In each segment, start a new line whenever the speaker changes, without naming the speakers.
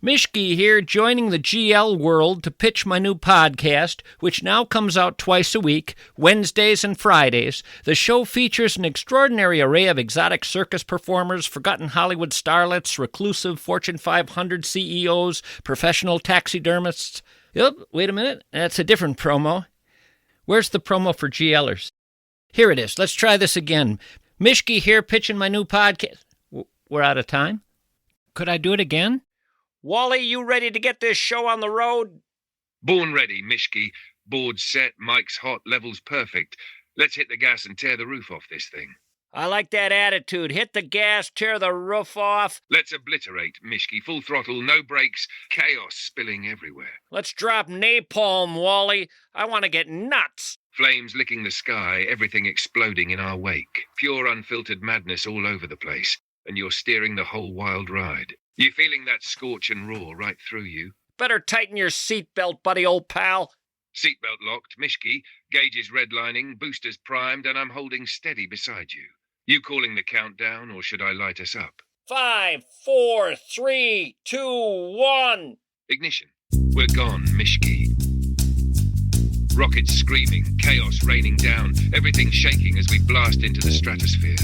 Mischke here, joining the GL world to pitch my new podcast, which now comes out twice a week, Wednesdays and Fridays. The show features an extraordinary array of exotic circus performers, forgotten Hollywood starlets, reclusive Fortune 500 CEOs, professional taxidermists. Wait a minute, that's a different promo. Where's the promo for GLers? Here it is. Let's try this again. Mischke here, pitching my new podcast. We're out of time? Could I do it again? Wally, you ready to get this show on the road?
Born ready, Mischke. Board set, mic's hot, levels perfect. Let's hit the gas and tear the roof off this thing.
I like that attitude. Hit the gas, tear the roof off.
Let's obliterate, Mischke. Full throttle, no brakes, chaos spilling everywhere.
Let's drop napalm, Wally. I want to get nuts.
Flames licking the sky, everything exploding in our wake. Pure unfiltered madness all over the place. And you're steering the whole wild ride. You feeling that scorch and roar right through you?
Better tighten your seatbelt, buddy, old pal.
Seatbelt locked, Mischke. Gauges redlining, boosters primed, and I'm holding steady beside you. You calling the countdown, or should I light us up?
5, 4, 3, 2, 1.
Ignition. We're gone, Mischke. Rockets screaming, chaos raining down, everything shaking as we blast into the stratosphere.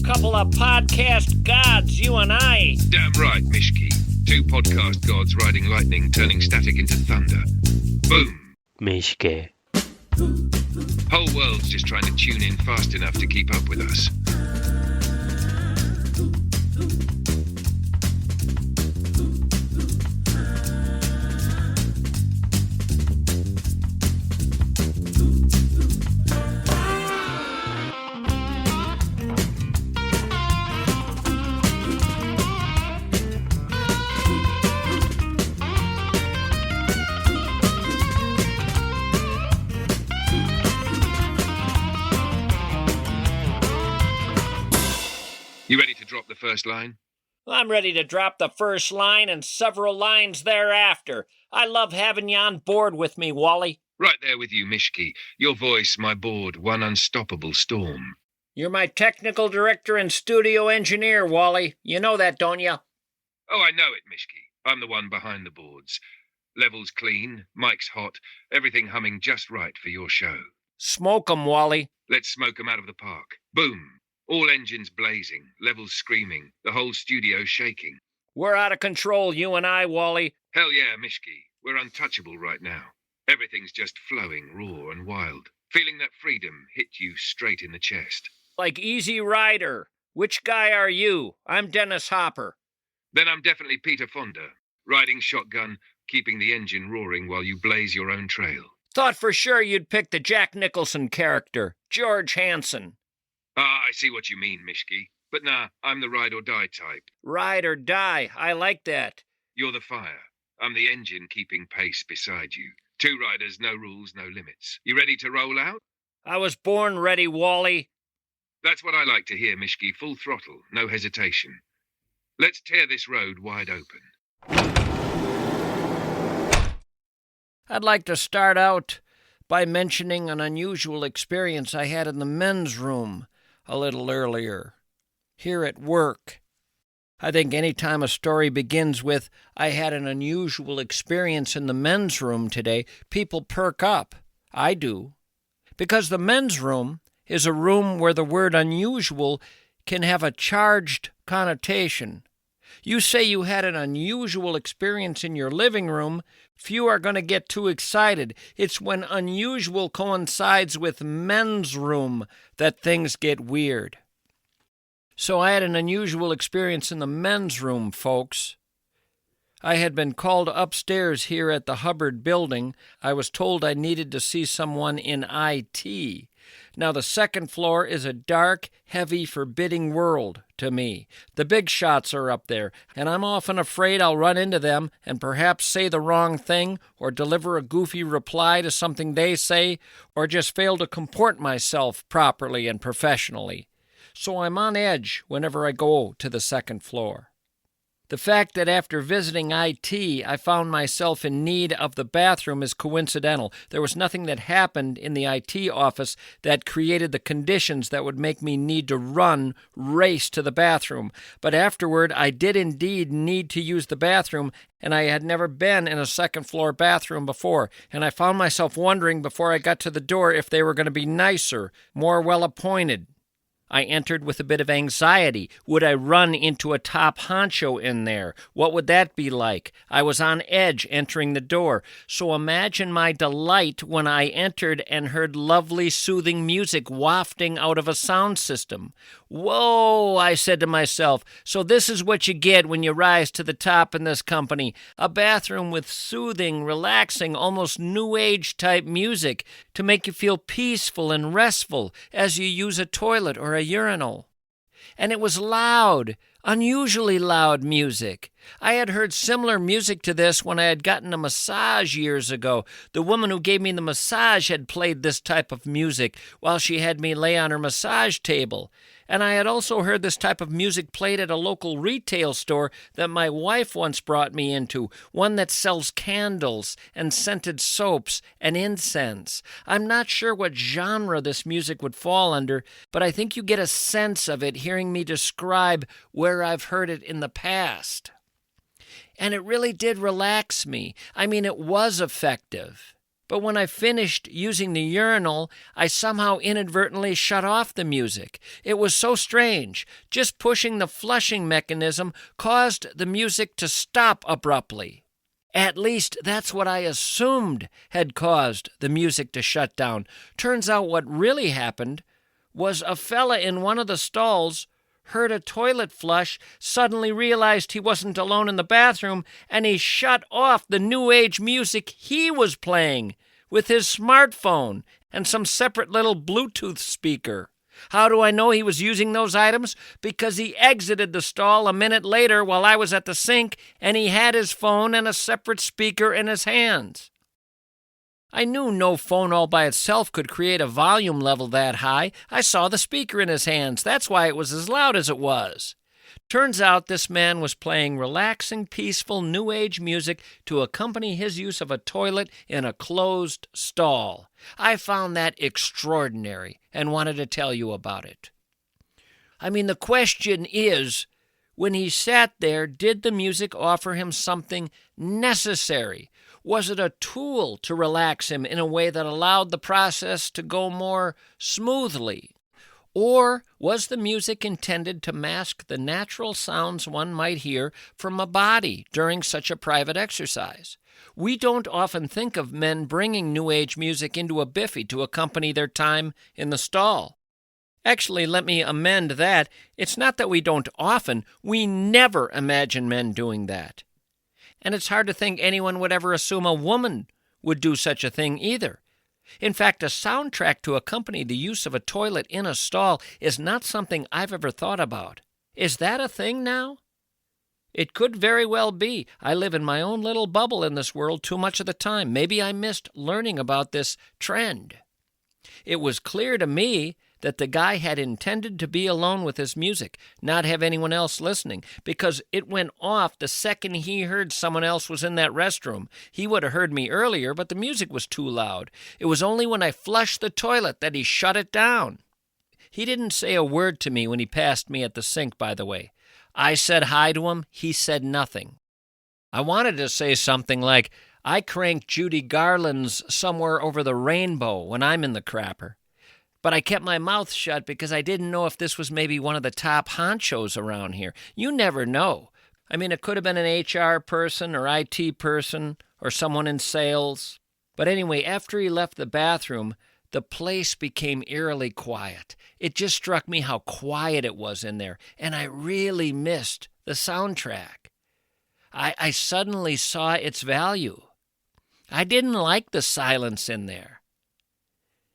Couple of podcast gods, you and I.
Damn right, Mischke. Two podcast gods riding lightning, turning static into thunder. Boom.
Mischke.
Whole world's just trying to tune in fast enough to keep up with us. You ready to drop the first line?
I'm ready to drop the first line and several lines thereafter. I love having you on board with me, Wally.
Right there with you, Mischke. Your voice, my board, one unstoppable storm.
You're my technical director and studio engineer, Wally. You know that, don't you?
Oh, I know it, Mischke. I'm the one behind the boards. Levels clean, mic's hot, everything humming just right for your show.
Smoke 'em, Wally.
Let's smoke 'em out of the park. Boom. All engines blazing, levels screaming, the whole studio shaking.
We're out of control, you and I, Wally.
Hell yeah, Mischke. We're untouchable right now. Everything's just flowing, raw and wild. Feeling that freedom hit you straight in the chest.
Like Easy Rider. Which guy are you? I'm Dennis Hopper.
Then I'm definitely Peter Fonda, riding shotgun, keeping the engine roaring while you blaze your own trail.
Thought for sure you'd pick the Jack Nicholson character, George Hansen.
Ah, I see what you mean, Mischke. But nah, I'm the ride or die type.
Ride or die, I like that.
You're the fire. I'm the engine keeping pace beside you. Two riders, no rules, no limits. You ready to roll out?
I was born ready, Wally.
That's what I like to hear, Mischke. Full throttle, no hesitation. Let's tear this road wide open.
I'd like to start out by mentioning an unusual experience I had in the men's room a little earlier, here at work. I think any time a story begins with, I had an unusual experience in the men's room today, people perk up. I do. Because the men's room is a room where the word unusual can have a charged connotation. You say you had an unusual experience in your living room, few are going to get too excited. It's when unusual coincides with men's room that things get weird. So I had an unusual experience in the men's room, folks. I had been called upstairs here at the Hubbard building. I was told I needed to see someone in IT. Now, the second floor is a dark, heavy, forbidding world to me. The big shots are up there, and I'm often afraid I'll run into them and perhaps say the wrong thing or deliver a goofy reply to something they say or just fail to comport myself properly and professionally. So I'm on edge whenever I go to the second floor. The fact that after visiting IT, I found myself in need of the bathroom is coincidental. There was nothing that happened in the IT office that created the conditions that would make me need to race to the bathroom. But afterward, I did indeed need to use the bathroom, and I had never been in a second-floor bathroom before, and I found myself wondering before I got to the door if they were going to be nicer, more well-appointed. I entered with a bit of anxiety. Would I run into a top honcho in there? What would that be like? I was on edge entering the door. So imagine my delight when I entered and heard lovely, soothing music wafting out of a sound system. Whoa, I said to myself, so this is what you get when you rise to the top in this company. A bathroom with soothing, relaxing, almost New Age type music to make you feel peaceful and restful as you use a toilet or a urinal. And it was loud, unusually loud music. I had heard similar music to this when I had gotten a massage years ago. The woman who gave me the massage had played this type of music while she had me lay on her massage table. And I had also heard this type of music played at a local retail store that my wife once brought me into, one that sells candles and scented soaps and incense. I'm not sure what genre this music would fall under, but I think you get a sense of it hearing me describe where I've heard it in the past. And it really did relax me. I mean, it was effective. But when I finished using the urinal, I somehow inadvertently shut off the music. It was so strange. Just pushing the flushing mechanism caused the music to stop abruptly. At least that's what I assumed had caused the music to shut down. Turns out what really happened was a fella in one of the stalls heard a toilet flush, suddenly realized he wasn't alone in the bathroom, and he shut off the New Age music he was playing with his smartphone and some separate little Bluetooth speaker. How do I know he was using those items? Because he exited the stall a minute later while I was at the sink, and he had his phone and a separate speaker in his hands. I knew no phone all by itself could create a volume level that high. I saw the speaker in his hands. That's why it was as loud as it was. Turns out this man was playing relaxing, peaceful, New Age music to accompany his use of a toilet in a closed stall. I found that extraordinary and wanted to tell you about it. I mean, the question is, when he sat there, did the music offer him something necessary? Was it a tool to relax him in a way that allowed the process to go more smoothly? Or was the music intended to mask the natural sounds one might hear from a body during such a private exercise? We don't often think of men bringing New Age music into a biffy to accompany their time in the stall. Actually, let me amend that. It's not that we don't often, we never imagine men doing that. And it's hard to think anyone would ever assume a woman would do such a thing either. In fact, a soundtrack to accompany the use of a toilet in a stall is not something I've ever thought about. Is that a thing now? It could very well be. I live in my own little bubble in this world too much of the time. Maybe I missed learning about this trend. It was clear to me that the guy had intended to be alone with his music, not have anyone else listening, because it went off the second he heard someone else was in that restroom. He would have heard me earlier, but the music was too loud. It was only when I flushed the toilet that he shut it down. He didn't say a word to me when he passed me at the sink, by the way. I said hi to him. He said nothing. I wanted to say something like, I cranked Judy Garland's Somewhere Over the Rainbow when I'm in the crapper. But I kept my mouth shut because I didn't know if this was maybe one of the top honchos around here. You never know. I mean, it could have been an HR person or IT person or someone in sales. But anyway, after he left the bathroom, the place became eerily quiet. It just struck me how quiet it was in there, and I really missed the soundtrack. I suddenly saw its value. I didn't like the silence in there.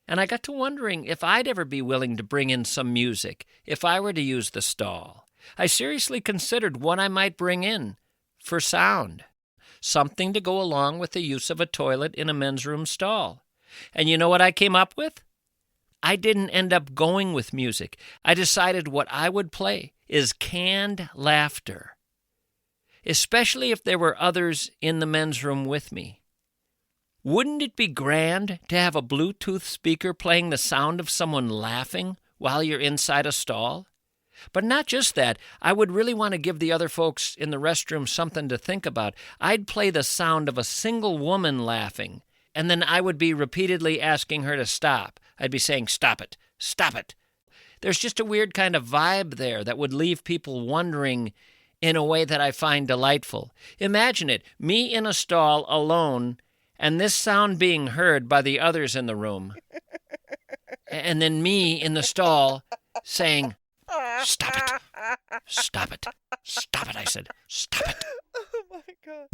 And I got to wondering if I'd ever be willing to bring in some music if I were to use the stall. I seriously considered what I might bring in for sound, something to go along with the use of a toilet in a men's room stall. And you know what I came up with? I didn't end up going with music. I decided what I would play is canned laughter. especially if there were others in the men's room with me. Wouldn't it be grand to have a Bluetooth speaker playing the sound of someone laughing while you're inside a stall? But not just that, I would really want to give the other folks in the restroom something to think about. I'd play the sound of a single woman laughing, and then I would be repeatedly asking her to stop. I'd be saying, "Stop it, stop it." There's just a weird kind of vibe there that would leave people wondering in a way that I find delightful. Imagine it, me in a stall alone, and this sound being heard by the others in the room. And then me in the stall saying, "Stop it, stop it, stop it," I said, "Stop it."
Oh my God.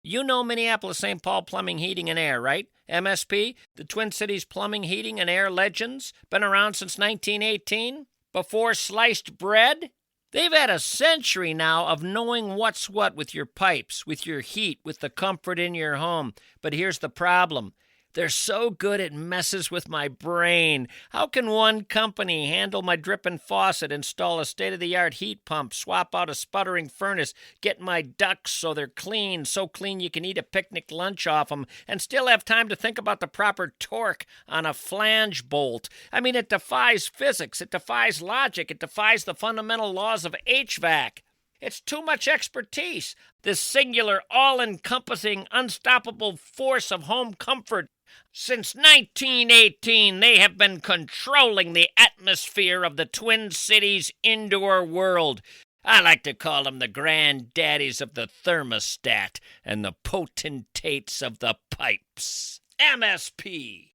You know Minneapolis-St. Paul Plumbing, Heating, and Air, right? MSP, the Twin Cities Plumbing, Heating, and Air legends. Been around since 1918, before sliced bread. They've had a century now of knowing what's what with your pipes, with your heat, with the comfort in your home. But here's the problem. They're so good it messes with my brain. How can one company handle my dripping faucet, install a state-of-the-art heat pump, swap out a sputtering furnace, get my ducts so they're clean, so clean you can eat a picnic lunch off them, and still have time to think about the proper torque on a flange bolt? I mean, it defies physics, it defies logic, it defies the fundamental laws of HVAC. It's too much expertise. This singular, all-encompassing, unstoppable force of home comfort. Since 1918, they have been controlling the atmosphere of the Twin Cities indoor world. I like to call them the granddaddies of the thermostat and the potentates of the pipes. MSP.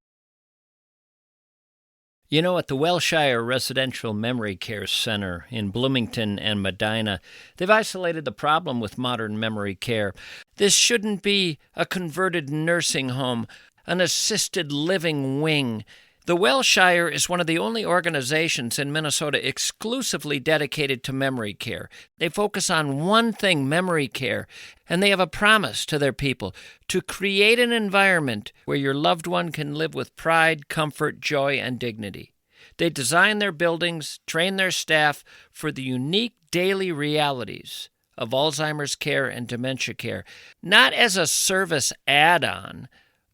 You know, at the Wellshire Residential Memory Care Center in Bloomington and Medina, they've isolated the problem with modern memory care. This shouldn't be a converted nursing home, an assisted living wing. The Wellshire is one of the only organizations in Minnesota exclusively dedicated to memory care. They focus on one thing, memory care, and they have a promise to their people to create an environment where your loved one can live with pride, comfort, joy, and dignity. They design their buildings, train their staff for the unique daily realities of Alzheimer's care and dementia care, not as a service add-on,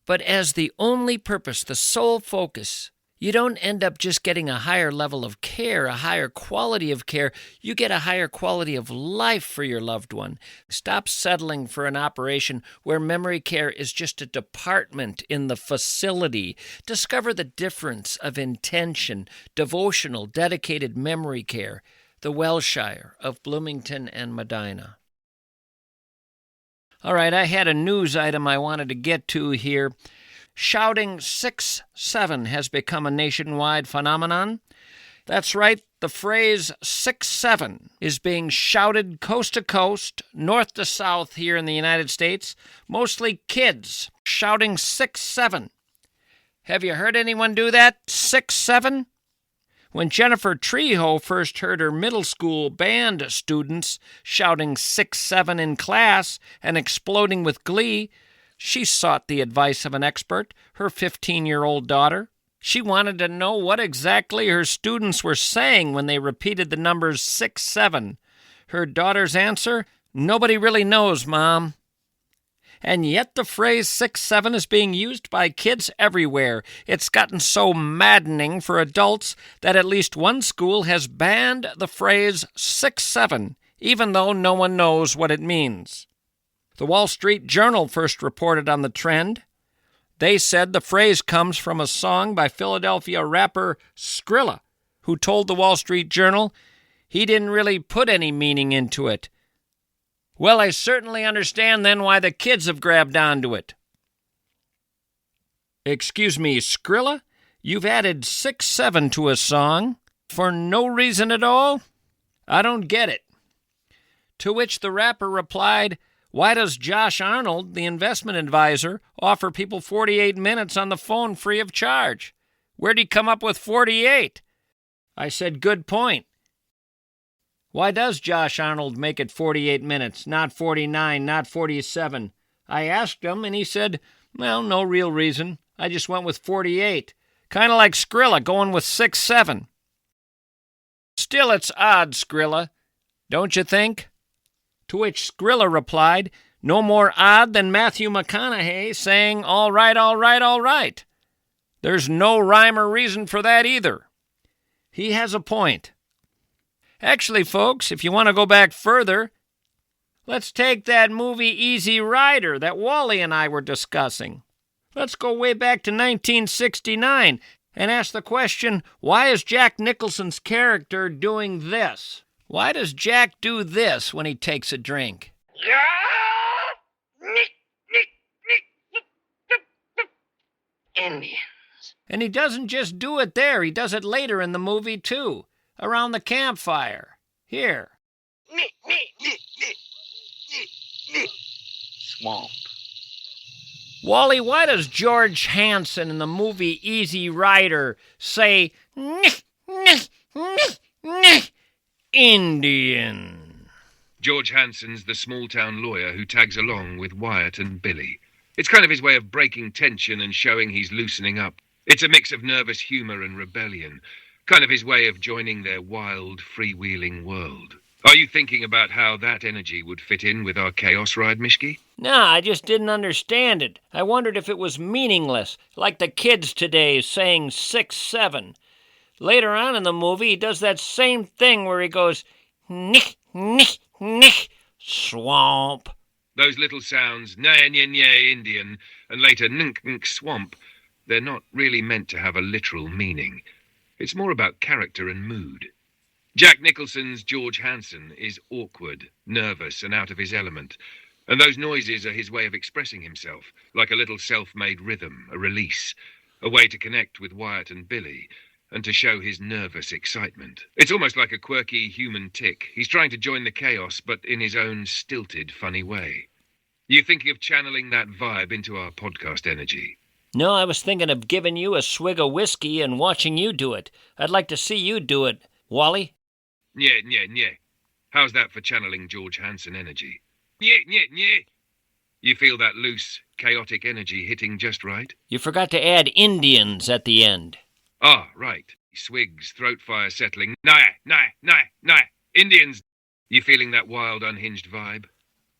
but as the only purpose, the sole focus. You don't end up just getting a higher level of care, a higher quality of care. You get a higher quality of life for your loved one. Stop settling for an operation where memory care is just a department in the facility. Discover the difference of intention, devotional, dedicated memory care. The Wellshire of Bloomington and Medina. All right, I had a news item I wanted to get to here. Shouting 6-7 has become a nationwide phenomenon. That's right, the phrase 6-7 is being shouted coast to coast, north to south here in the United States, mostly kids shouting 6-7. Have you heard anyone do that? 6-7? When Jennifer Trejo first heard her middle school band students shouting 6-7 in class and exploding with glee, she sought the advice of an expert, her 15-year-old daughter. She wanted to know what exactly her students were saying when they repeated the numbers 6-7. Her daughter's answer, "Nobody really knows, Mom." And yet the phrase 6-7 is being used by kids everywhere. It's gotten so maddening for adults that at least one school has banned the phrase 6-7, even though no one knows what it means. The Wall Street Journal first reported on the trend. They said the phrase comes from a song by Philadelphia rapper Skrilla, who told the Wall Street Journal he didn't really put any meaning into it. Well, I certainly understand then why the kids have grabbed onto it. Excuse me, Skrilla? You've added 6-7 to a song for no reason at all? I don't get it. To which the rapper replied, "Why does Josh Arnold, the investment advisor, offer people 48 minutes on the phone free of charge? Where'd he come up with 48? I said, good point. Why does Josh Arnold make it 48 minutes, not 49, not 47? I asked him, and he said, well, no real reason. I just went with 48. Kind of like Skrilla going with 6-7. Still, it's odd, Skrilla, don't you think? To which Skrilla replied, no more odd than Matthew McConaughey saying, all right, all right, all right. There's no rhyme or reason for that either. He has a point. Actually, folks, if you want to go back further, let's take that movie Easy Rider that Wally and I were discussing. Let's go way back to 1969 and ask the question, why is Jack Nicholson's character doing this? Why does Jack do this when he takes a drink?
Indians.
And he doesn't just do it there, he does it later in the movie too, around the campfire. Here.
Swamp.
Wally, why does George Hansen in the movie Easy Rider say, Indian?
George Hansen's the small-town lawyer who tags along with Wyatt and Billy. It's kind of his way of breaking tension and showing he's loosening up. It's a mix of nervous humor and rebellion, kind of his way of joining their wild, freewheeling world. Are you thinking about how that energy would fit in with our chaos ride, Mischke?
No, I just didn't understand it. I wondered if it was meaningless, like the kids today saying 6-7. Later on in the movie, he does that same thing where he goes, nick, nick, nick, swamp.
Those little sounds, nay, nye, nye, Indian, and later nink, nink, swamp, they're not really meant to have a literal meaning. It's more about character and mood. Jack Nicholson's George Hansen is awkward, nervous, and out of his element. And those noises are his way of expressing himself, like a little self-made rhythm, a release, a way to connect with Wyatt and Billy, and to show his nervous excitement. It's almost like a quirky human tic. He's trying to join the chaos, but in his own stilted, funny way. You thinking of channeling that vibe into our podcast energy?
No, I was thinking of giving you a swig of whiskey and watching you do it. I'd like to see you do it, Wally.
Yeah. How's that for channeling George Hansen energy? Yeah. You feel that loose, chaotic energy hitting just right?
You forgot to add Indians at the end.
Ah, right. Swigs, throat fire settling. Nah. Indians. You feeling that wild, unhinged vibe?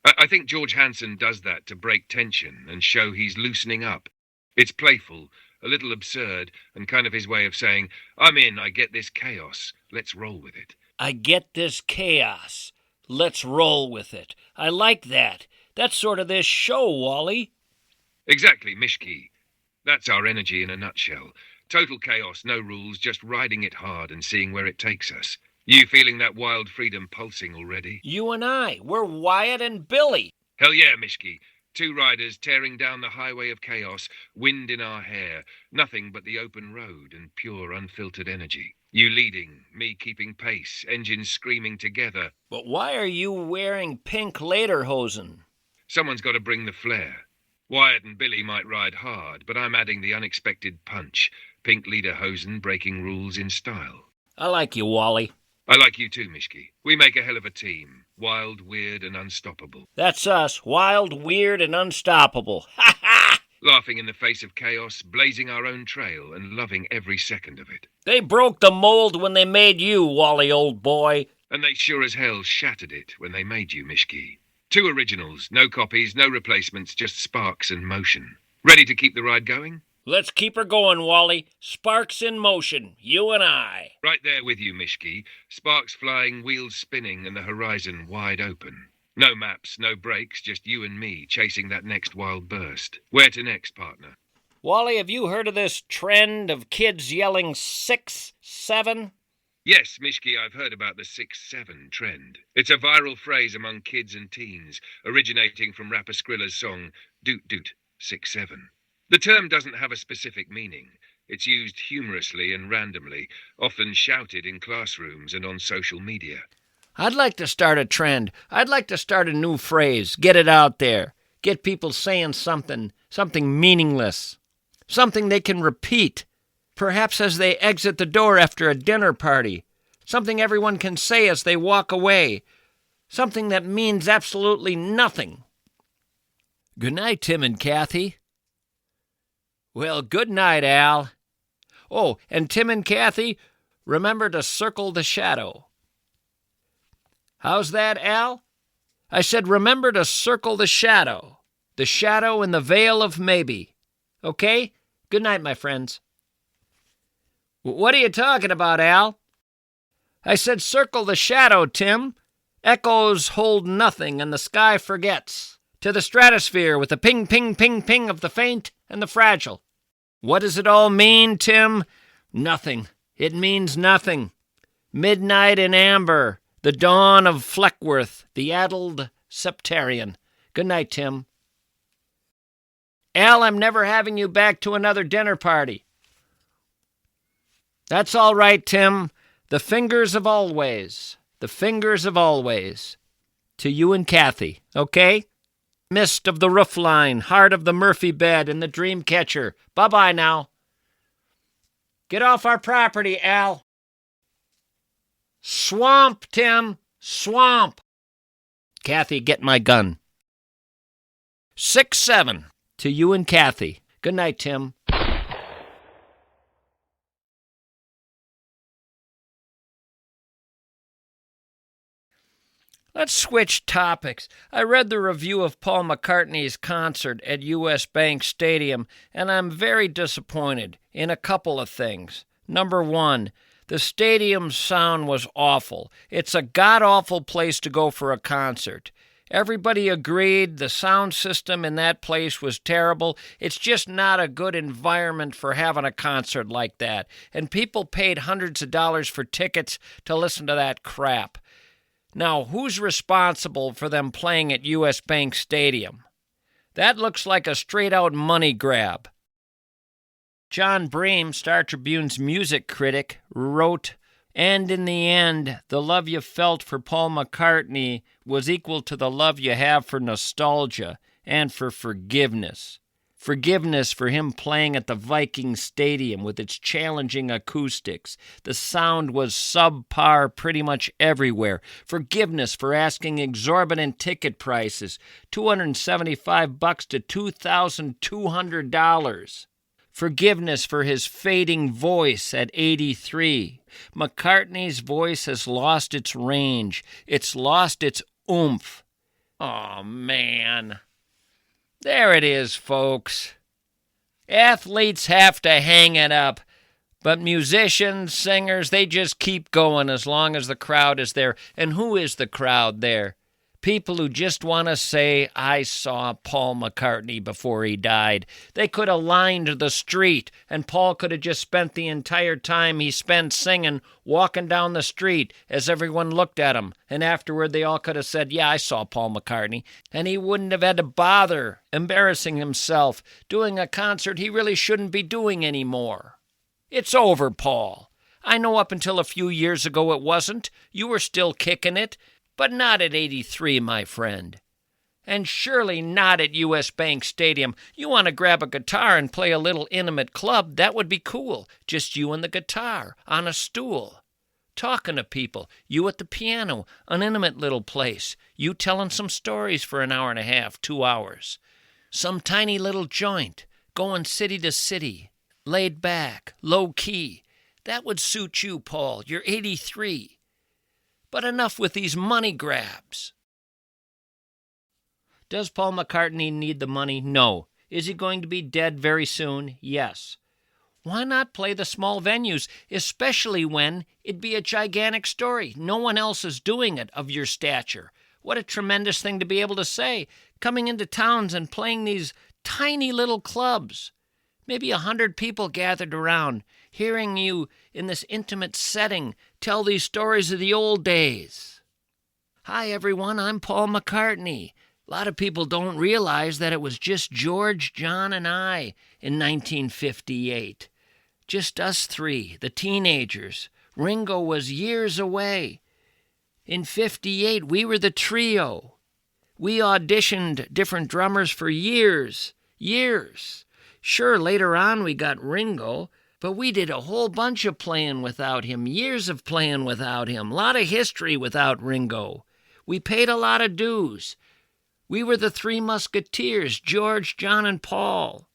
I think George Hansen does that to break tension and show he's loosening up. It's playful, a little absurd, and kind of his way of saying, I'm in, I get this chaos, let's roll with it.
I get this chaos. Let's roll with it. I like that. That's sort of this show, Wally.
Exactly, Mischke. That's our energy in a nutshell. Total chaos, no rules, just riding it hard and seeing where it takes us. You feeling that wild freedom pulsing already?
You and I, we're Wyatt and Billy.
Hell yeah, Mischke. Two riders tearing down the highway of chaos, wind in our hair, nothing but the open road and pure unfiltered energy. You leading, me keeping pace, engines screaming together.
But why are you wearing pink lederhosen?
Someone's got to bring the flair. Wyatt and Billy might ride hard, but I'm adding the unexpected punch. Pink lederhosen breaking rules in style.
I like you, Wally.
I like you too, Mischke. We make a hell of a team. Wild, weird, and unstoppable.
That's us. Wild, weird, and unstoppable. Ha ha!
Laughing in the face of chaos, blazing our own trail, and loving every second of it.
They broke the mold when they made you, Wally, old boy.
And they sure as hell shattered it when they made you, Mischke. 2 originals, no copies, no replacements, just sparks and motion. Ready to keep the ride going?
Let's keep her going, Wally. Sparks in motion, you and I.
Right there with you, Mischke. Sparks flying, wheels spinning, and the horizon wide open. No maps, no brakes, just you and me chasing that next wild burst. Where to next, partner?
Wally, have you heard of this trend of kids yelling 6-7?
Yes, Mischke, I've heard about the 6-7 trend. It's a viral phrase among kids and teens, originating from rapper Skrilla's song, Doot Doot, 6-7. The term doesn't have a specific meaning. It's used humorously and randomly, often shouted in classrooms and on social media.
I'd like to start a trend. I'd like to start a new phrase. Get it out there. Get people saying something meaningless. Something they can repeat. Perhaps as they exit the door after a dinner party. Something everyone can say as they walk away. Something that means absolutely nothing. Good night, Tim and Kathy. Well, good night, Al. Oh, and Tim and Kathy, remember to circle the shadow. How's that, Al? I said remember to circle the shadow in the veil of maybe. Okay? Good night, my friends. What are you talking about, Al? I said circle the shadow, Tim. Echoes hold nothing, and the sky forgets. To the stratosphere with the ping, ping, ping, ping of the faint and the fragile. What does it all mean, Tim? Nothing. It means nothing. Midnight in amber, the dawn of Fleckworth, the addled septarian. Good night, Tim. Al, I'm never having you back to another dinner party. That's all right, Tim. The fingers of always. The fingers of always. To you and Kathy, okay? Mist of the roof line, heart of the Murphy bed, and the dream catcher. Bye-bye now. Get off our property, Al. Swamp, Tim. Swamp. Kathy, get my gun. 6-7. To you and Kathy. Good night, Tim. Let's switch topics. I read the review of Paul McCartney's concert at U.S. Bank Stadium, and I'm very disappointed in a couple of things. Number one, the stadium's sound was awful. It's a god-awful place to go for a concert. Everybody agreed the sound system in that place was terrible. It's just not a good environment for having a concert like that. And people paid hundreds of dollars for tickets to listen to that crap. Now, who's responsible for them playing at U.S. Bank Stadium? That looks like a straight-out money grab. John Bream, Star Tribune's music critic, wrote, "And in the end, the love you felt for Paul McCartney was equal to the love you have for nostalgia and for forgiveness. Forgiveness for him playing at the Viking Stadium with its challenging acoustics. The sound was subpar pretty much everywhere. Forgiveness for asking exorbitant ticket prices, $275 to $2,200. Forgiveness for his fading voice at 83. McCartney's voice has lost its range. It's lost its oomph. Oh, man. There it is, folks. Athletes have to hang it up, but musicians, singers, they just keep going as long as the crowd is there. And who is the crowd there? People who just want to say, I saw Paul McCartney before he died. They could have lined the street, and Paul could have just spent the entire time he spent singing, walking down the street as everyone looked at him. And afterward, they all could have said, yeah, I saw Paul McCartney. And he wouldn't have had to bother embarrassing himself, doing a concert he really shouldn't be doing anymore. It's over, Paul. I know up until a few years ago it wasn't. You were still kicking it. But not at 83, my friend. And surely not at U.S. Bank Stadium. You want to grab a guitar and play a little intimate club, that would be cool. Just you and the guitar, on a stool. Talking to people, you at the piano, an intimate little place. You telling some stories for an hour and a half, 2 hours. Some tiny little joint, going city to city. Laid back, low key. That would suit you, Paul. You're 83. But enough with these money grabs. Does Paul McCartney need the money? No. Is he going to be dead very soon? Yes. Why not play the small venues, especially when it'd be a gigantic story? No one else is doing it of your stature. What a tremendous thing to be able to say, coming into towns and playing these tiny little clubs. Maybe 100 people gathered around, hearing you in this intimate setting tell these stories of the old days. Hi, everyone, I'm Paul McCartney. A lot of people don't realize that it was just George, John, and I in 1958. Just us three, the teenagers. Ringo was years away. In 58, we were the trio. We auditioned different drummers for years. Sure, later on we got Ringo, but we did a whole bunch of playing without him, years of playing without him, a lot of history without Ringo. We paid a lot of dues. We were the Three Musketeers, George, John, and Paul.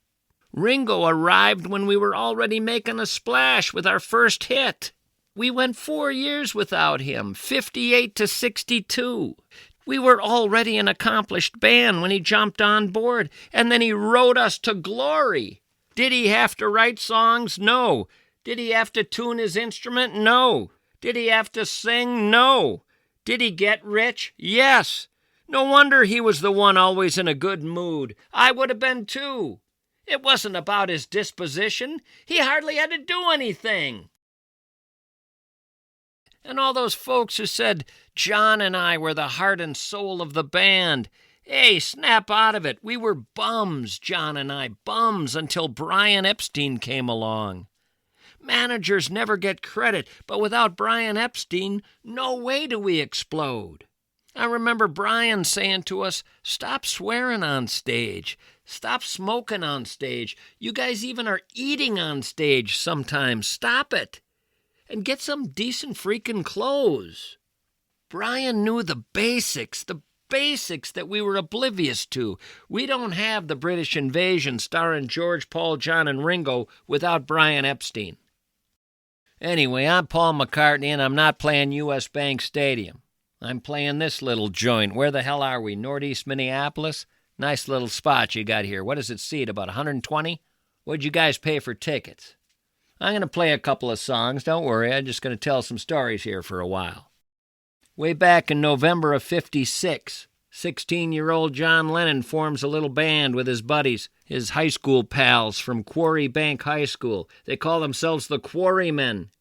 Ringo arrived when we were already making a splash with our first hit. We went 4 years without him, 58 to 62. We were already an accomplished band when he jumped on board, and then he rode us to glory. Did he have to write songs? No. Did he have to tune his instrument? No. Did he have to sing? No. Did he get rich? Yes. No wonder he was the one always in a good mood. I would have been too. It wasn't about his disposition. He hardly had to do anything. And all those folks who said John and I were the heart and soul of the band. Hey, snap out of it. We were bums, John and I, bums, until Brian Epstein came along. Managers never get credit, but without Brian Epstein, no way do we explode. I remember Brian saying to us, stop swearing on stage. Stop smoking on stage. You guys even are eating on stage sometimes. Stop it. And get some decent freaking clothes. Brian knew the basics that we were oblivious to. We don't have the British Invasion starring George, Paul, John, and Ringo without Brian Epstein. Anyway, I'm Paul McCartney, and I'm not playing U.S. Bank Stadium. I'm playing this little joint. Where the hell are we? Northeast Minneapolis? Nice little spot you got here. What does it seat, about 120? What'd you guys pay for tickets? I'm going to play a couple of songs. Don't worry, I'm just going to tell some stories here for a while. Way back in November of '56, 16-year-old John Lennon forms a little band with his buddies, his high school pals from Quarry Bank High School. They call themselves the Quarrymen.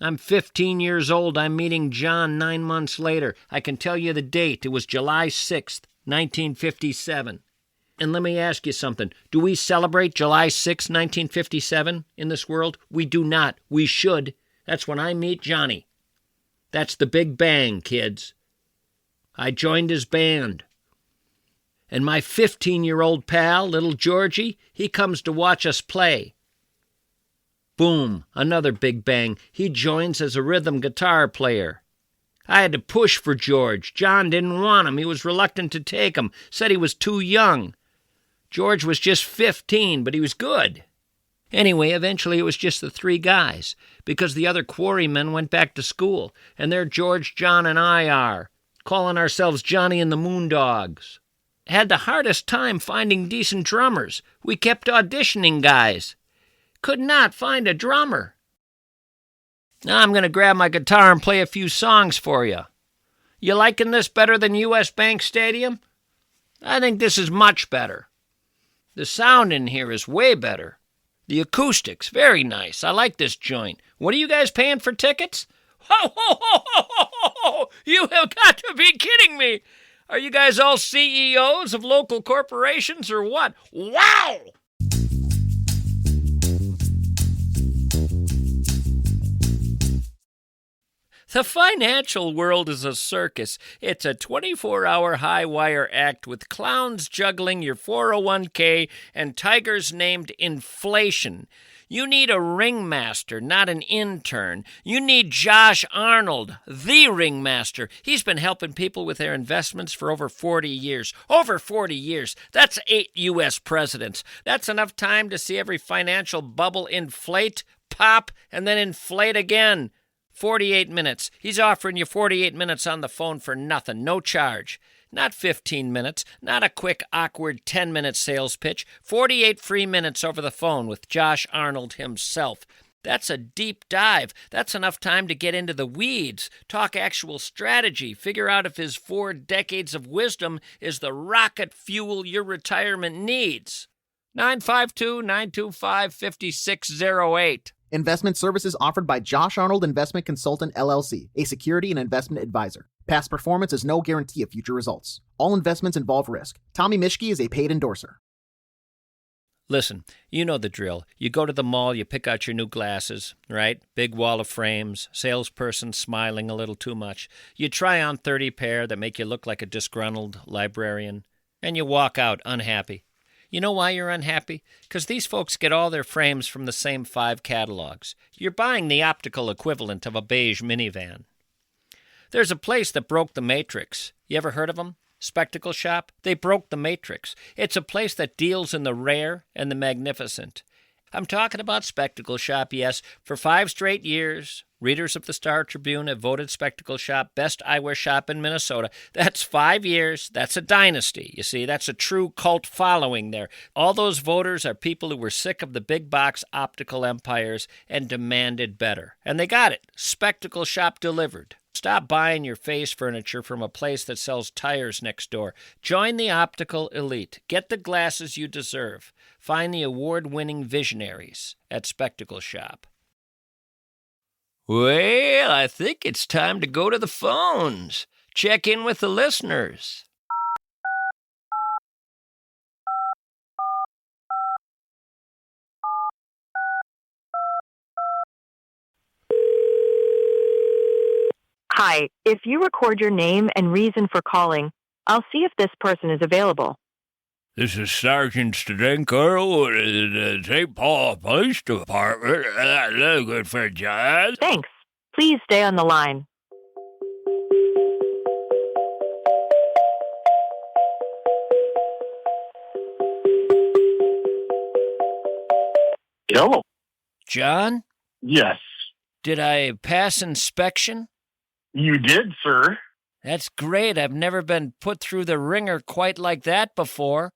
I'm 15 years old. I'm meeting John 9 months later. I can tell you the date. It was July 6th, 1957. And let me ask you something. Do we celebrate July 6, 1957 in this world? We do not. We should. That's when I meet Johnny. That's the Big Bang, kids. I joined his band. And my 15-year-old pal, little Georgie, he comes to watch us play. Boom, another Big Bang. He joins as a rhythm guitar player. I had to push for George. John didn't want him. He was reluctant to take him, said he was too young. George was just 15, but he was good. Anyway, eventually it was just the three guys, because the other quarrymen went back to school, and there George, John, and I are, calling ourselves Johnny and the Moondogs. Had the hardest time finding decent drummers. We kept auditioning guys. Could not find a drummer. Now I'm going to grab my guitar and play a few songs for you. You liking this better than U.S. Bank Stadium? I think this is much better. The sound in here is way better. The acoustics, very nice. I like this joint. What are you guys paying for tickets? Ho, ho, ho, ho, ho, ho, ho! You have got to be kidding me! Are you guys all CEOs of local corporations or what? Wow! The financial world is a circus. It's a 24-hour high-wire act with clowns juggling your 401k and tigers named inflation. You need a ringmaster, not an intern. You need Josh Arnold, the ringmaster. He's been helping people with their investments for over 40 years. Over 40 years. That's 8 U.S. presidents. That's enough time to see every financial bubble inflate, pop, and then inflate again. 48 minutes. He's offering you 48 minutes on the phone for nothing, no charge. Not 15 minutes, not a quick, awkward 10-minute sales pitch. 48 free minutes over the phone with Josh Arnold himself. That's a deep dive. That's enough time to get into the weeds, talk actual strategy, figure out if his 4 decades of wisdom is the rocket fuel your retirement needs. 952-925-5608.
Investment services offered by Josh Arnold Investment Consultant, LLC, a security and investment advisor. Past performance is no guarantee of future results. All investments involve risk. Tommy Mischke is a paid endorser.
Listen, you know the drill. You go to the mall, you pick out your new glasses, right? Big wall of frames, salesperson smiling a little too much. You try on 30 pair that make you look like a disgruntled librarian, and you walk out unhappy. You know why you're unhappy? Because these folks get all their frames from the same 5 catalogs. You're buying the optical equivalent of a beige minivan. There's a place that broke the matrix. You ever heard of them? Spectacle Shop? They broke the matrix. It's a place that deals in the rare and the magnificent. I'm talking about Spectacle Shop, yes. For 5 straight years, Readers of the Star Tribune have voted Spectacle Shop best eyewear shop in Minnesota. That's 5 years. That's a dynasty. You see, that's a true cult following there. All those voters are people who were sick of the big box optical empires and demanded better. And they got it. Spectacle Shop delivered. Stop buying your face furniture from a place that sells tires next door. Join the optical elite. Get the glasses you deserve. Find the award-winning visionaries at Spectacle Shop. Well, I think it's time to go to the phones. Check in with the listeners.
Hi, if you record your name and reason for calling, I'll see if this person is available.
This is Sergeant Stadenko at the St. Paul Police Department. Looking for John.
Thanks. Please stay on the line.
Hello.
John,
Yes,
did I pass inspection?
you did, sir.
That's great. I've never been put through the ringer quite like that before.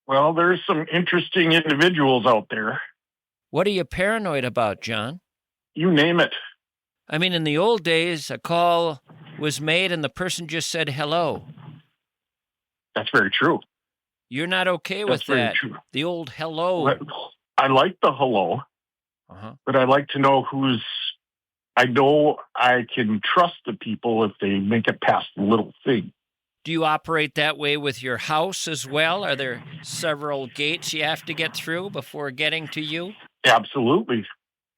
Well, there's some interesting individuals out there.
What are you paranoid about, John?
You name it.
I mean, in the old days, a call was made and the person just said hello.
That's very true.
You're not okay with
That's very
that.
true.
The old hello.
I like the hello,
Uh-huh.
but I like to know who's. I know I can trust the people if they make it past the little thing.
Do you operate that way with your house as well? Are there several gates you have to get through before getting to you?
Absolutely.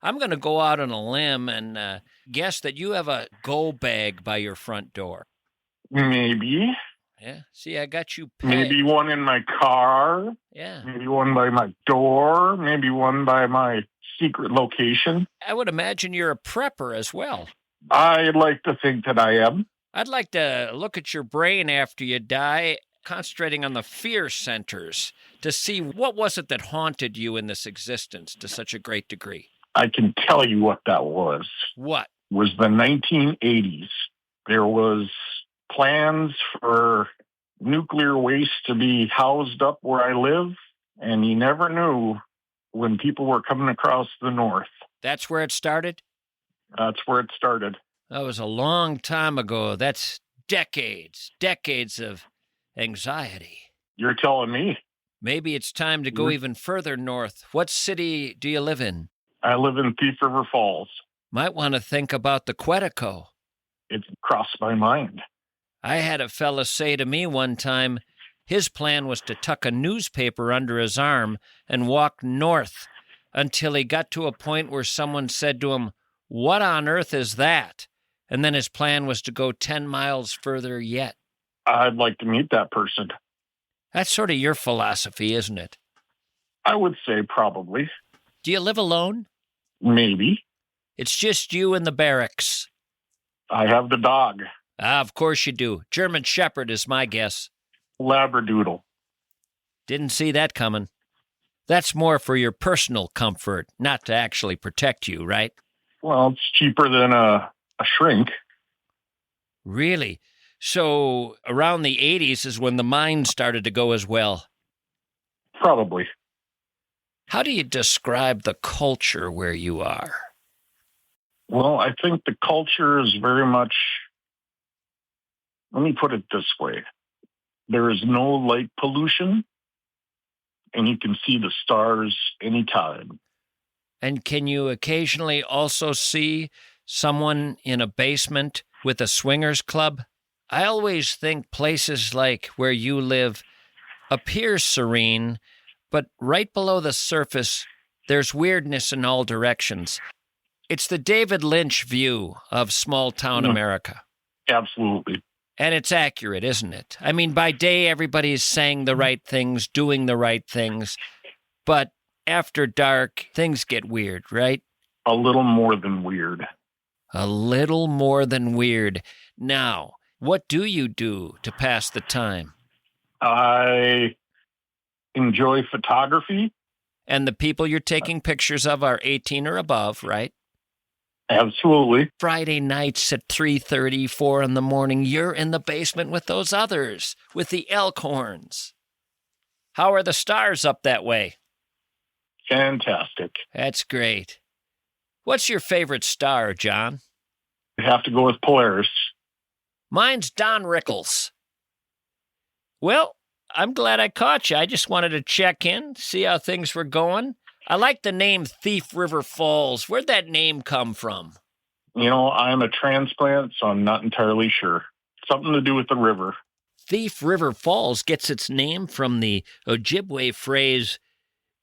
I'm going to go out on a limb and guess that you have a go bag by your front door.
Maybe.
Yeah. See, I got you pegged.
Maybe one in my car.
Yeah.
Maybe one by my door. Maybe one by my secret location.
I would imagine you're a prepper as well.
I'd like to think that I am.
I'd like to look at your brain after you die, concentrating on the fear centers to see what was it that haunted you in this existence to such a great degree.
I can tell you what that was.
What?
It was the 1980s. There was plans for nuclear waste to be housed up where I live, and you never knew when people were coming across the north.
That's where it started?
That's where it started.
That was a long time ago. That's decades of anxiety.
You're telling me.
Maybe it's time to go even further north. What city do you live in?
I live in Thief River Falls.
Might want to think about the Quetico.
It crossed my mind.
I had a fella say to me one time his plan was to tuck a newspaper under his arm and walk north until he got to a point where someone said to him, "What on earth is that?" And then his plan was to go 10 miles further yet.
I'd like to meet that person.
That's sort of your philosophy, isn't it?
I would say probably.
Do you live alone?
Maybe.
It's just you and the barracks.
I have the dog.
Of course you do. German Shepherd is my guess.
Labradoodle.
Didn't see that coming. That's more for your personal comfort, not to actually protect you, right?
Well, it's cheaper than a shrink.
Really? So around the 80s is when the mine started to go as well.
Probably.
How do you describe the culture where you are?
Well, I think the culture is very much, let me put it this way. There is no light pollution, and you can see the stars anytime.
And can you occasionally also see someone in a basement with a swingers club? I always think places like where you live appear serene, but right below the surface, there's weirdness in all directions. It's the David Lynch view of small-town America.
Absolutely.
And it's accurate, isn't it? I mean, by day, everybody's saying the right things, doing the right things. But after dark, things get weird, right?
A little more than weird.
A little more than weird. Now, what do you do to pass the time?
I enjoy photography.
And the people you're taking pictures of are 18 or above, right?
Absolutely.
Friday nights at 3:30, 4 in the morning, you're in the basement with those others, with the elk horns. How are the stars up that way?
Fantastic.
That's great. What's your favorite star, John?
You have to go with Polaris.
Mine's Don Rickles. Well, I'm glad I caught you. I just wanted to check in, see how things were going. I like the name Thief River Falls. Where'd that name come from?
I'm a transplant, so I'm not entirely sure. Something to do with the river.
Thief River Falls gets its name from the Ojibwe phrase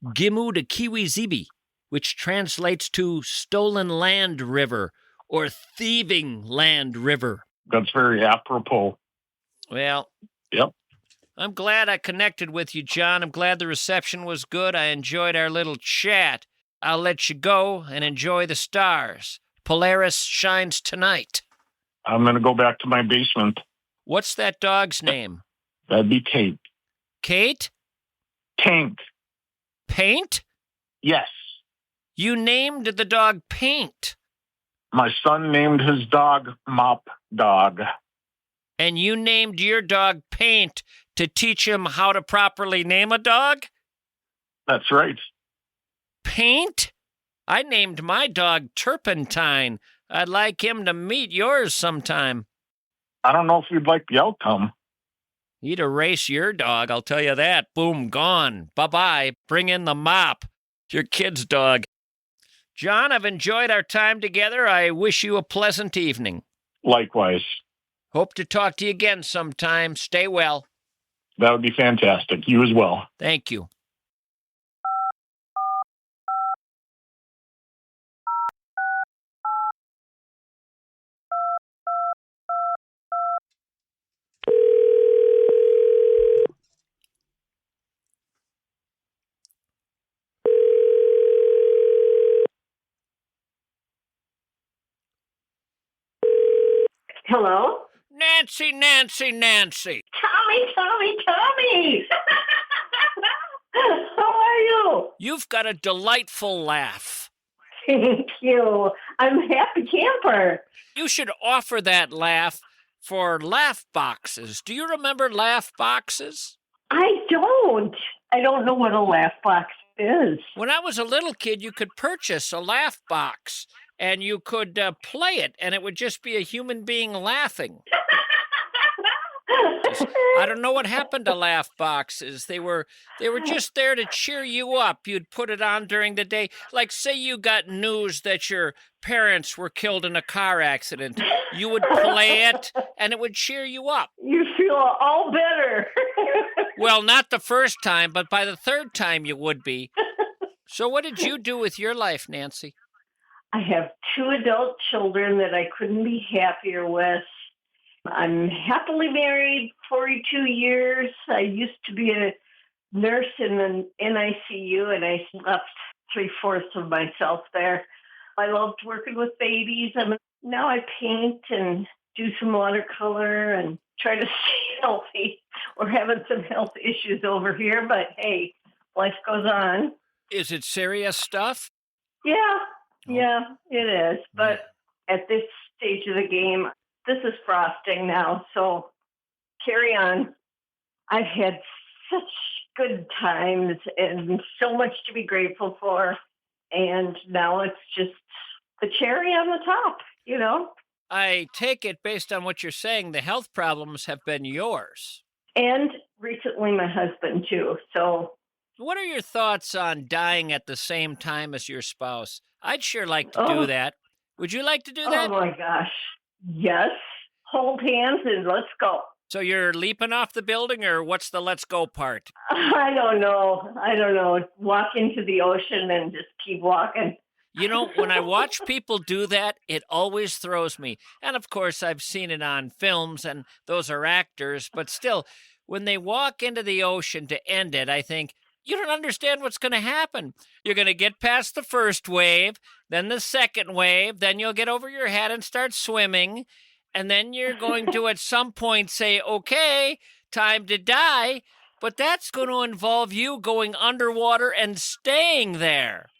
Gimu de Kiwi-Zibi, which translates to stolen land river or thieving land river.
That's very apropos.
Well,
Yep.
I'm glad I connected with you, John. I'm glad the reception was good. I enjoyed our little chat. I'll let you go and enjoy the stars. Polaris shines tonight.
I'm going to go back to my basement.
What's that dog's name?
That'd be Kate.
Kate?
Tank.
Paint?
Yes.
You named the dog Paint.
My son named his dog Mop Dog.
And you named your dog Paint to teach him how to properly name a dog?
That's right.
Paint? I named my dog Turpentine. I'd like him to meet yours sometime.
I don't know if you'd like the outcome.
He'd erase your dog, I'll tell you that. Boom, gone. Bye-bye. Bring in the mop. Your kid's dog. John, I've enjoyed our time together. I wish you a pleasant evening.
Likewise.
Hope to talk to you again sometime. Stay well.
That would be fantastic. You as well.
Thank you.
Hello?
Nancy, Nancy, Nancy.
Tommy! How are you?
You've got a delightful laugh.
Thank you. I'm a happy camper.
You should offer that laugh for laugh boxes. Do you remember laugh boxes?
I don't. I don't know what a laugh box is.
When I was a little kid, you could purchase a laugh box, and you could play it, and it would just be a human being laughing. I don't know what happened to laugh boxes. They were just there to cheer you up. You'd put it on during the day. Like, say you got news that your parents were killed in a car accident. You would play it, and it would cheer you up.
You feel all better.
Well, not the first time, but by the third time you would be. So what did you do with your life, Nancy?
I have 2 adult children that I couldn't be happier with. I'm happily married 42 years. I used to be a nurse in an NICU, and I left 3/4 of myself there. I loved working with babies. Now I paint and do some watercolor and try to stay healthy. We're having some health issues over here, but hey, life goes on.
Is it serious stuff?
Yeah, it is. But at this stage of the game, this is frosting now, so carry on. I've had such good times and so much to be grateful for. And now it's just the cherry on the top, you know?
I take it, based on what you're saying, the health problems have been yours.
And recently my husband, too. So
what are your thoughts on dying at the same time as your spouse? I'd sure like to do that. Would you like to do that?
Oh, my gosh. Yes. Hold hands and let's go.
So you're leaping off the building, or what's the let's go part?
I don't know. Walk into the ocean and just keep walking.
You know, when I watch people do that, it always throws me. And of course, I've seen it on films, and those are actors. But still, when they walk into the ocean to end it, I think, you don't understand what's going to happen. You're going to get past the first wave, then the second wave, then you'll get over your head and start swimming. And then you're going to at some point say, okay, time to die. But that's going to involve you going underwater and staying there.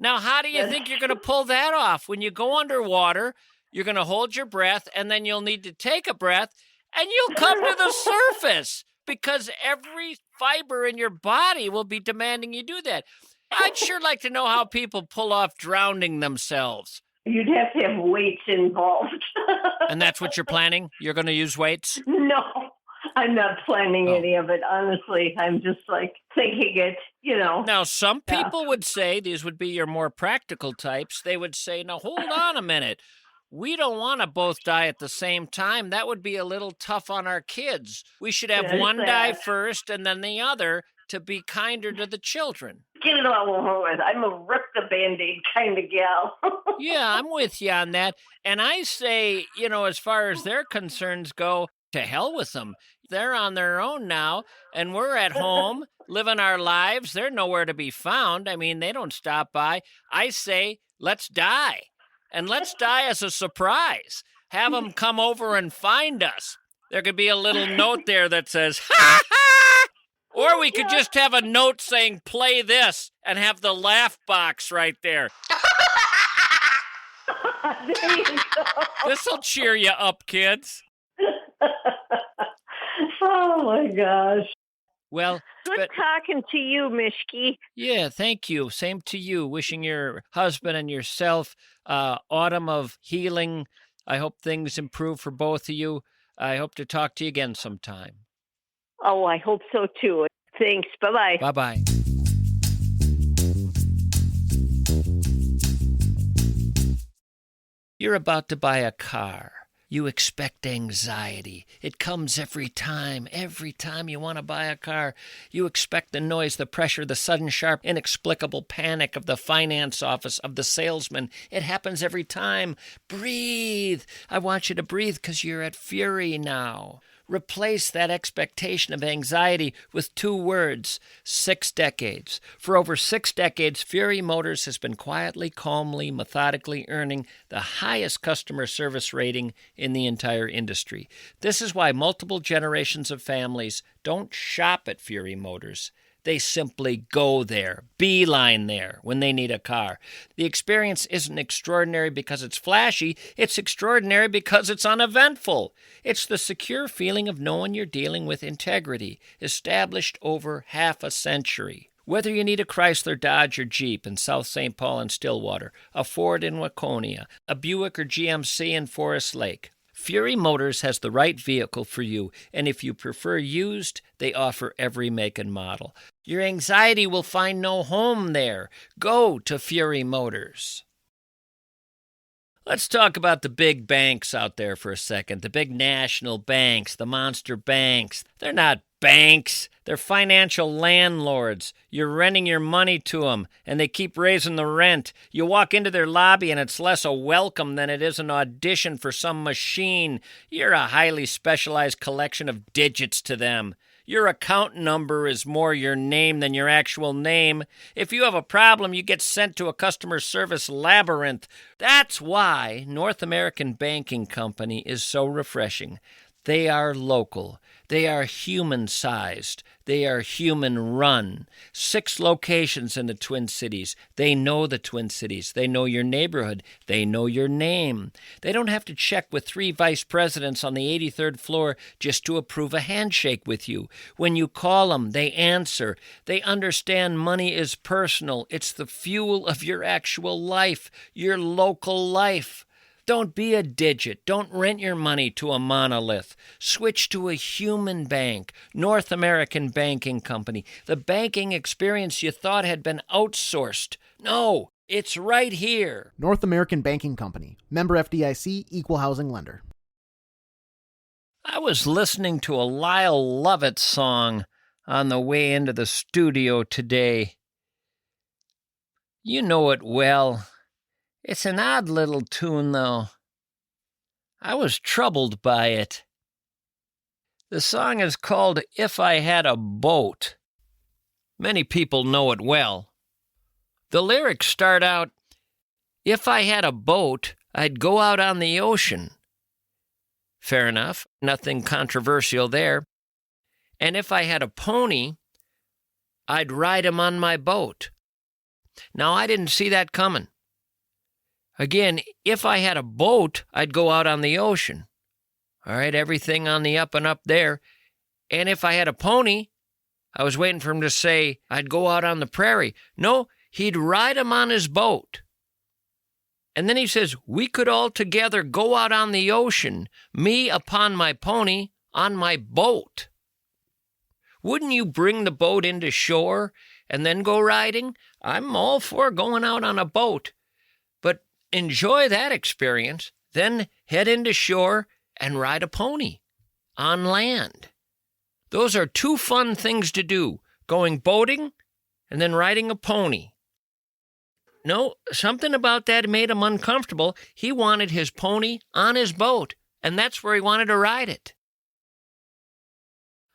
Now, how do you think you're going to pull that off? When you go underwater, you're going to hold your breath, and then you'll need to take a breath, and you'll come to the surface because every fiber in your body will be demanding you do that. I'd sure like to know how people pull off drowning themselves.
You'd have to have weights involved.
And that's what you're planning? You're going to use weights?
No, I'm not planning any of it. Honestly, I'm just like thinking it,
Now, some people would say, these would be your more practical types, they would say, now hold on a minute. We don't want to both die at the same time. That would be a little tough on our kids. We should have one die first and then the other to be kinder to the children.
Get it all over with. I'm a rip the Band-Aid kind of gal.
Yeah, I'm with you on that. And I say, as far as their concerns go, to hell with them. They're on their own now, and we're at home living our lives. They're nowhere to be found. I mean, they don't stop by. I say, let's die. And let's die as a surprise. Have them come over and find us. There could be a little note there that says, ha ha! Or we could just have a note saying, play this, and have the laugh box right there.
There you go.
This'll cheer you up, kids.
Oh, my gosh.
Well,
Good talking to you, Mischke.
Yeah, thank you. Same to you. Wishing your husband and yourself autumn of healing. I hope things improve for both of you. I hope to talk to you again sometime.
Oh, I hope so, too. Thanks. Bye-bye.
Bye-bye. You're about to buy a car. You expect anxiety. It comes every time you want to buy a car. You expect the noise, the pressure, the sudden, sharp, inexplicable panic of the finance office, of the salesman. It happens every time. Breathe. I want you to breathe because you're at fury now. Replace that expectation of anxiety with 2 words, 6 decades. For over 6 decades, Fury Motors has been quietly, calmly, methodically earning the highest customer service rating in the entire industry. This is why multiple generations of families don't shop at Fury Motors. They simply go there, beeline there when they need a car. The experience isn't extraordinary because it's flashy. It's extraordinary because it's uneventful. It's the secure feeling of knowing you're dealing with integrity, established over half a century. Whether you need a Chrysler, Dodge, or Jeep in South St. Paul and Stillwater, a Ford in Waconia, a Buick or GMC in Forest Lake, Fury Motors has the right vehicle for you, and if you prefer used, they offer every make and model. Your anxiety will find no home there. Go to Fury Motors. Let's talk about the big banks out there for a second. The big national banks, the monster banks. They're not banks. They're financial landlords. You're renting your money to them, and they keep raising the rent. You walk into their lobby, and it's less a welcome than it is an audition for some machine. You're a highly specialized collection of digits to them. Your account number is more your name than your actual name. If you have a problem, you get sent to a customer service labyrinth. That's why North American Banking Company is so refreshing. They are local. They are human-sized. They are human-run. 6 locations in the Twin Cities. They know the Twin Cities. They know your neighborhood. They know your name. They don't have to check with 3 vice presidents on the 83rd floor just to approve a handshake with you. When you call them, they answer. They understand money is personal. It's the fuel of your actual life, your local life. Don't be a digit. Don't rent your money to a monolith. Switch to a human bank. North American Banking Company. The banking experience you thought had been outsourced. No, it's right here.
North American Banking Company. Member FDIC, Equal Housing Lender.
I was listening to a Lyle Lovett song on the way into the studio today. You know it well. It's an odd little tune, though. I was troubled by it. The song is called If I Had a Boat. Many people know it well. The lyrics start out, if I had a boat, I'd go out on the ocean. Fair enough, nothing controversial there. And if I had a pony, I'd ride him on my boat. Now, I didn't see that coming. Again, if I had a boat, I'd go out on the ocean. All right, everything on the up and up there. And if I had a pony, I was waiting for him to say I'd go out on the prairie. No, he'd ride him on his boat. And then he says, we could all together go out on the ocean, me upon my pony on my boat. Wouldn't you bring the boat into shore and then go riding? I'm all for going out on a boat, but enjoy that experience, then head into shore and ride a pony on land. Those are two fun things to do, going boating and then riding a pony. No, something about that made him uncomfortable. He wanted his pony on his boat, and that's where he wanted to ride it.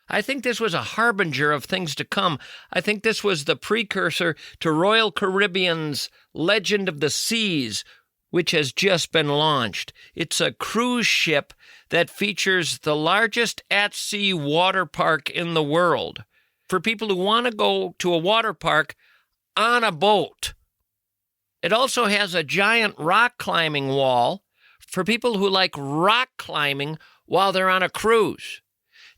I think this was a harbinger of things to come. I think this was the precursor to Royal Caribbean's Legend of the Seas, which has just been launched. It's a cruise ship that features the largest at-sea water park in the world for people who want to go to a water park on a boat. It also has a giant rock climbing wall for people who like rock climbing while they're on a cruise.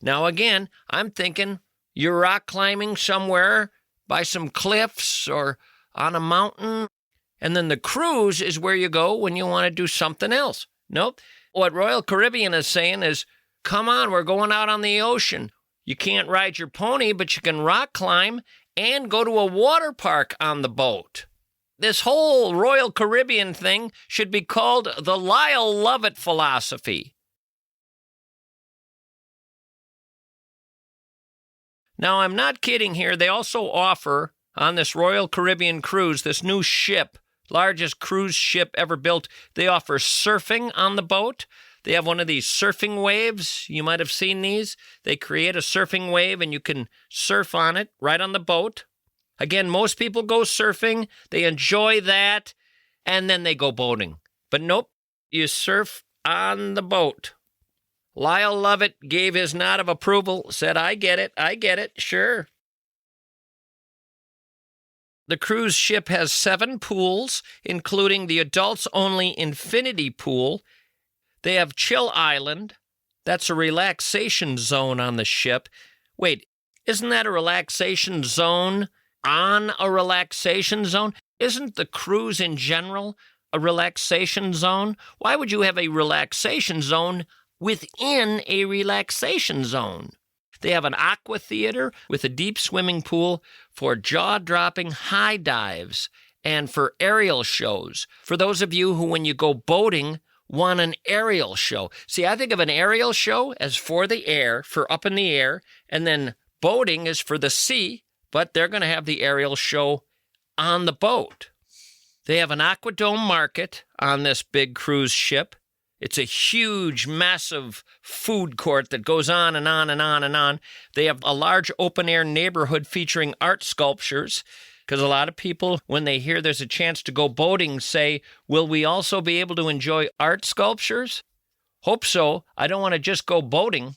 Now, again, I'm thinking you're rock climbing somewhere by some cliffs or on a mountain, and then the cruise is where you go when you want to do something else. Nope. What Royal Caribbean is saying is, come on, we're going out on the ocean. You can't ride your pony, but you can rock climb and go to a water park on the boat. This whole Royal Caribbean thing should be called the Lyle Lovett philosophy. Now, I'm not kidding here. They also offer on this Royal Caribbean cruise, this new ship, largest cruise ship ever built, they offer surfing on the boat. They have one of these surfing waves. You might have seen these. They create a surfing wave and you can surf on it right on the boat. Again, most people go surfing. They enjoy that, and then they go boating. But nope, you surf on the boat. Lyle Lovett gave his nod of approval, said, I get it, sure. The cruise ship has 7 pools, including the adults-only infinity pool. They have Chill Island. That's a relaxation zone on the ship. Wait, isn't that a relaxation zone on a relaxation zone? Isn't the cruise in general a relaxation zone? Why would you have a relaxation zone within a relaxation zone? They have an aqua theater with a deep swimming pool for jaw-dropping high dives and for aerial shows. For those of you who, when you go boating, want an aerial show. See, I think of an aerial show as for the air, for up in the air, and then boating is for the sea, but they're going to have the aerial show on the boat. They have an aquadome market on this big cruise ship. It's a huge, massive food court that goes on and on and on and on. They have a large open-air neighborhood featuring art sculptures, because a lot of people, when they hear there's a chance to go boating, say, will we also be able to enjoy art sculptures? Hope so. I don't want to just go boating.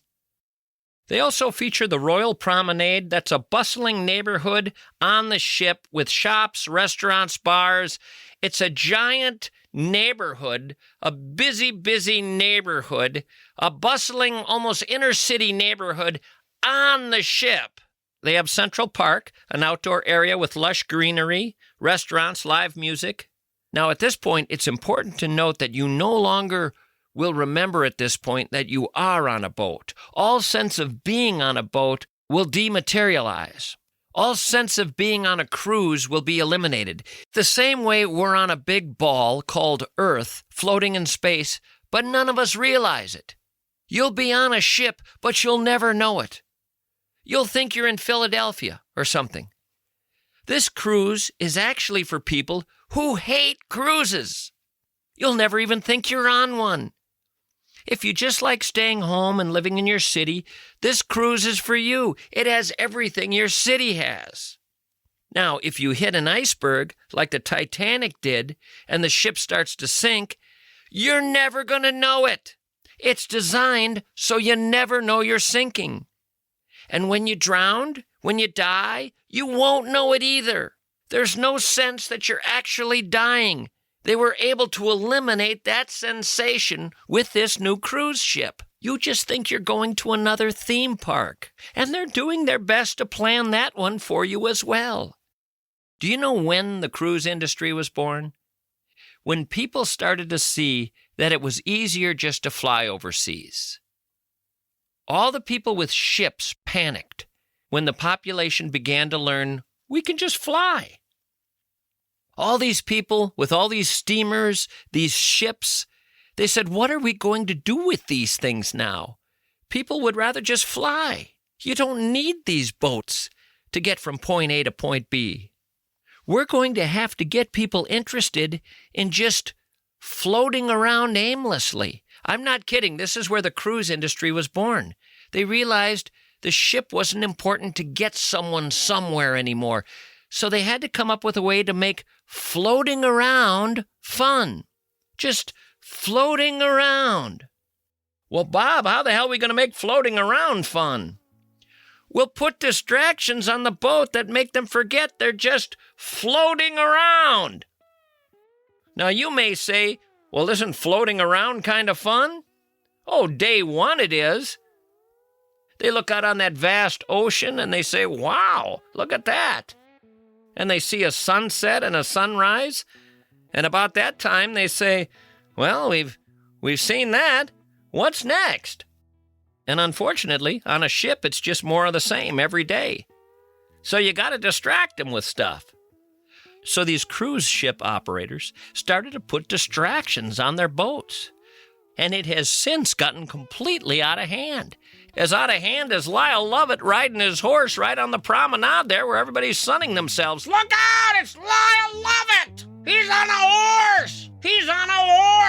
They also feature the Royal Promenade. That's a bustling neighborhood on the ship with shops, restaurants, bars. It's a giant neighborhood, a busy, busy neighborhood, a bustling, almost inner-city neighborhood on the ship. They have Central Park, an outdoor area with lush greenery, restaurants, live music. Now, at this point, it's important to note that you no longer will remember at this point that you are on a boat. All sense of being on a boat will dematerialize. All sense of being on a cruise will be eliminated. The same way we're on a big ball called Earth, floating in space, but none of us realize it. You'll be on a ship, but you'll never know it. You'll think you're in Philadelphia or something. This cruise is actually for people who hate cruises. You'll never even think you're on one. If you just like staying home and living in your city, this cruise is for you. It has everything your city has. Now, if you hit an iceberg like the Titanic did and the ship starts to sink, you're never going to know it. It's designed so you never know you're sinking. And when you drowned, when you die, you won't know it either. There's no sense that you're actually dying. They were able to eliminate that sensation with this new cruise ship. You just think you're going to another theme park, and they're doing their best to plan that one for you as well. Do you know when the cruise industry was born? When people started to see that it was easier just to fly overseas. All the people with ships panicked when the population began to learn we can just fly. All these people with all these steamers, these ships, they said, what are we going to do with these things now? People would rather just fly. You don't need these boats to get from point A to point B. We're going to have to get people interested in just floating around aimlessly. I'm not kidding. This is where the cruise industry was born. They realized the ship wasn't important to get someone somewhere anymore. So they had to come up with a way to make floating around fun. Just floating around. Well, Bob, how the hell are we going to make floating around fun? We'll put distractions on the boat that make them forget they're just floating around. Now, you may say, well, isn't floating around kind of fun? Oh, day one it is. They look out on that vast ocean and they say, wow, look at that. And they see a sunset and a sunrise. And about that time, they say, well, we've seen that. What's next? And unfortunately, on a ship, it's just more of the same every day. So you got to distract them with stuff. So these cruise ship operators started to put distractions on their boats. And it has since gotten completely out of hand. As out of hand as Lyle Lovett riding his horse right on the promenade there where everybody's sunning themselves. Look out! It's Lyle Lovett! He's on a horse! He's on a horse!